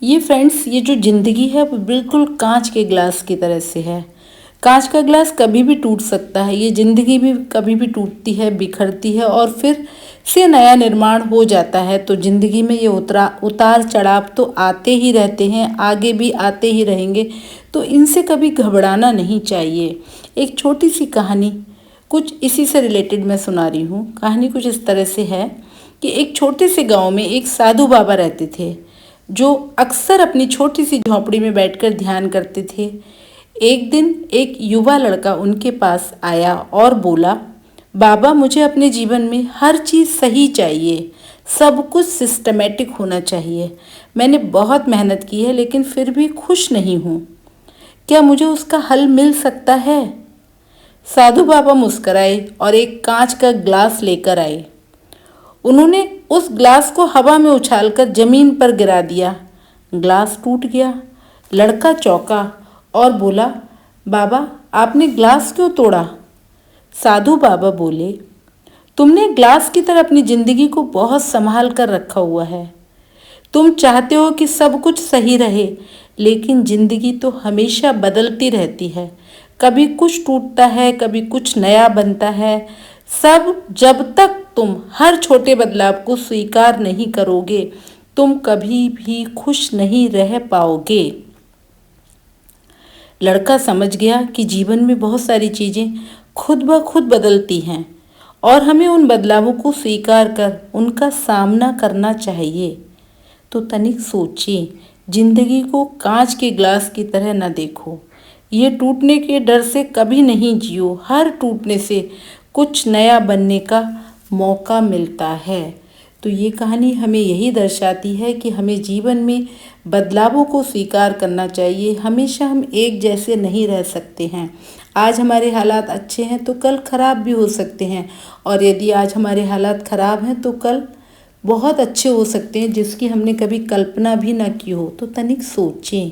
ये फ्रेंड्स, ये जो ज़िंदगी है वो बिल्कुल कांच के ग्लास की तरह से है। कांच का ग्लास कभी भी टूट सकता है, ये ज़िंदगी भी कभी भी टूटती है, बिखरती है और फिर से नया निर्माण हो जाता है। तो ज़िंदगी में ये उतार चढ़ाव तो आते ही रहते हैं, आगे भी आते ही रहेंगे। तो इनसे कभी घबराना नहीं चाहिए। एक छोटी सी कहानी कुछ इसी से रिलेटेड मैं सुना रही हूँ। कहानी कुछ इस तरह से है कि एक छोटे से गांव में एक साधु बाबा रहते थे, जो अक्सर अपनी छोटी सी झोंपड़ी में बैठकर ध्यान करते थे। एक दिन एक युवा लड़का उनके पास आया और बोला, बाबा, मुझे अपने जीवन में हर चीज़ सही चाहिए, सब कुछ सिस्टमेटिक होना चाहिए। मैंने बहुत मेहनत की है लेकिन फिर भी खुश नहीं हूँ। क्या मुझे उसका हल मिल सकता है? साधु बाबा मुस्कराए और एक कांच का ग्लास लेकर आए। उन्होंने उस ग्लास को हवा में उछालकर जमीन पर गिरा दिया। ग्लास टूट गया। लड़का चौंका और बोला, बाबा, आपने ग्लास क्यों तोड़ा? साधु बाबा बोले, तुमने ग्लास की तरह अपनी जिंदगी को बहुत संभाल कर रखा हुआ है। तुम चाहते हो कि सब कुछ सही रहे, लेकिन जिंदगी तो हमेशा बदलती रहती है। कभी कुछ टूटता है, कभी कुछ नया बनता है। सब जब तक तुम हर छोटे बदलाव को स्वीकार नहीं करोगे, तुम कभी भी खुश नहीं रह पाओगे। लड़का समझ गया कि जीवन में बहुत सारी चीज़ें खुद ब खुद बदलती हैं और हमें उन बदलावों को स्वीकार कर उनका सामना करना चाहिए। तो तनिक सोचिए, जिंदगी को कांच के ग्लास की तरह न देखो। ये टूटने के डर से कभी नहीं जियो। हर टूटने से कुछ नया बनने का मौका मिलता है। तो ये कहानी हमें यही दर्शाती है कि हमें जीवन में बदलावों को स्वीकार करना चाहिए। हमेशा हम एक जैसे नहीं रह सकते हैं। आज हमारे हालात अच्छे हैं तो कल खराब भी हो सकते हैं, और यदि आज हमारे हालात खराब हैं तो कल बहुत अच्छे हो सकते हैं, जिसकी हमने कभी कल्पना भी ना की हो। तो तनिक सोचें।